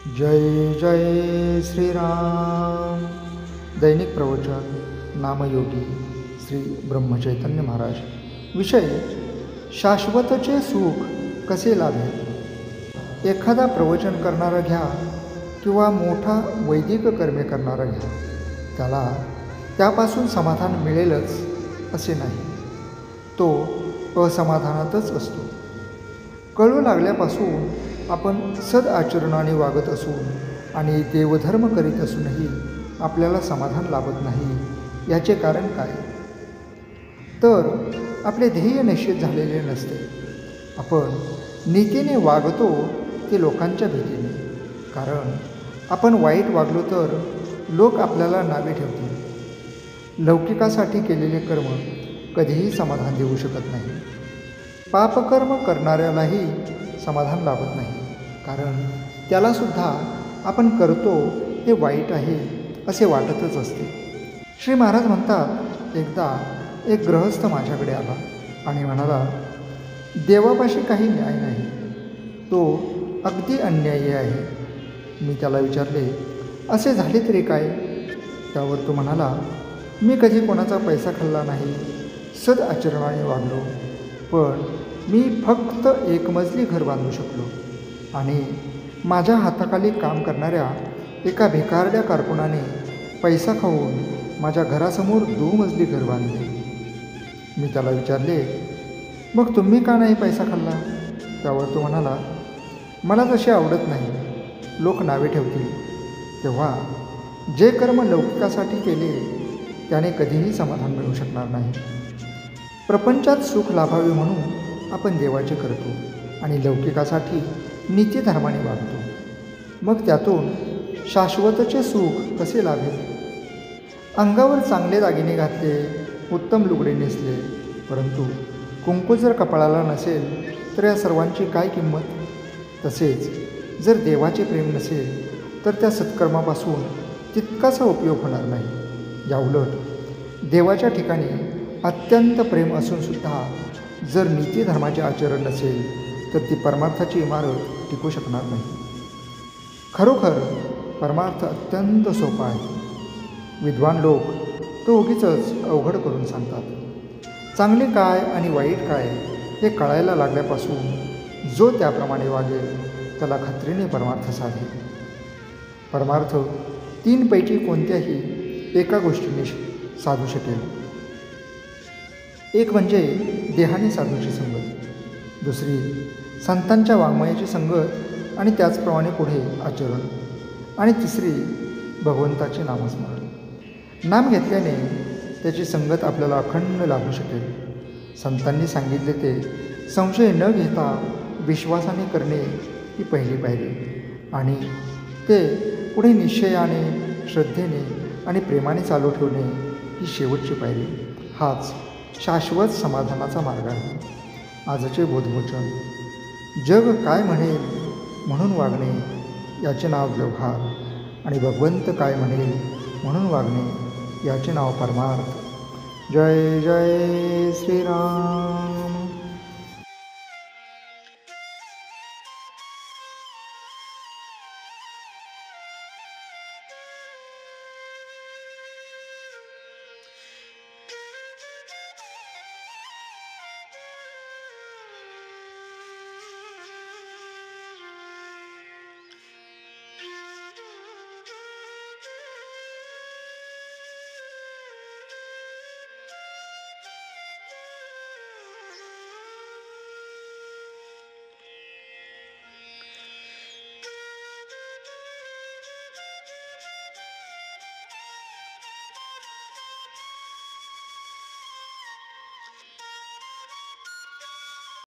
जय जय श्रीराम. दैनिक प्रवचन नामयोगी श्री ब्रह्मचैतन्य महाराज. विषय शाश्वतचे सुख कसे लाभेल. एखादा प्रवचन करणारा घ्या किंवा मोठा वैदिक कर्मे करणारा घ्या, त्याला त्यापासून समाधान मिळेलच असे नाही. तो असमाधानातच असतो. कळू लागल्यापासून आपण सदआचरणाने वागत असून आणि देवधर्म करीत असूनही आपल्याला समाधान लाभत नाही. याचे कारण काय? तर आपले ध्येय निश्चित झालेले नसते. आपण नीतीने वागतो ते लोकांच्या भीतीने. कारण आपण वाईट वागलो तर लोक आपल्याला नावे ठेवतील. लौकिकासाठी केलेले कर्म कधीही समाधान देऊ शकत नाही. पापकर्म करणाऱ्यालाही समाधान लाभत नाही. कारण त्यालासुद्धा आपण करतो हे वाईट आहे असे वाटतच असते. श्री महाराज म्हणतात, एकदा एक गृहस्थ माझ्याकडे आला आणि म्हणाला, देवापाशी काही न्याय नाही, तो अगदी अन्यायी आहे. मी त्याला विचारले, असे झाले तरी काय? त्यावर तो म्हणाला, मी कधी कोणाचा पैसा खाल्ला नाही, सदआचरणाने वागलो, पण मी फक्त एक मजली घर बांधू शकलो आणि माझ्या हाताखाली काम करणाऱ्या एका भिकारड्या कारकुनाने पैसा खाऊन माझ्या घरासमोर 2 मजली घर बांधले. मी त्याला विचारले, मग तुम्ही का नाही पैसा खाल्ला? त्यावर तो म्हणाला, मला तसे आवडत नाही, लोक नावे ठेवतील. तेव्हा जे कर्म लौकिकासाठी केले त्याने कधीही समाधान मिळू शकणार नाही. प्रपंचात सुख लाभावे म्हणून आपण देवाचे करतो आणि लौकिकासाठी नीतिधर्माने वागतो. मग त्यातून शाश्वतचे सुख कसे लाभेल? अंगावर चांगले दागिने घातले, उत्तम लुगडे नेसले, परंतु कुंकू जर कपाळाला नसेल तर या सर्वांची काय किंमत? तसेच जर देवाचे प्रेम नसेल तर त्या सत्कर्मापासून तितकासा उपयोग होणार नाही. याउलट देवाच्या ठिकाणी अत्यंत प्रेम असूनसुद्धा जर नीतिधर्माचे आचरण नसेल तर ती परमार्थाची इमारत टिकू शकणार नाही. खरोखर परमार्थ अत्यंत सोपा आहे. विद्वान लोक तो उगीच अवघड करून सांगतात. चांगले काय आणि वाईट काय हे कळायला लागल्यापासून जो त्याप्रमाणे वागेल त्याला खात्रीने परमार्थ साधेल. परमार्थ 3 पैकी कोणत्याही एका गोष्टीने साधू शकेल. एक म्हणजे देहाने साधूची संगत, दुसरी संतांच्या वाङ्मयाची संगत आणि त्याचप्रमाणे पुढे आचरण, आणि तिसरी भगवंताचे नामस्मरण. नाम घेतल्याने त्याची संगत आपल्याला अखंड लाभू शकेल. संतांनी सांगितले ते संशय न घेता विश्वासाने करणे ही पहिली पायरी, आणि ते पुढे निश्चयाने, श्रद्धेने आणि प्रेमाने चालू ठेवणे ही शेवटची पायरी. हाच शाश्वत समाधानाचा मार्ग आहे. आजचे बोधवचन: जग काय म्हणेल म्हणून वागणे याचे नाव व्यवहार, आणि भगवंत काय म्हणेल म्हणून वागणे याचे नाव परमार्थ. जय जय श्रीराम.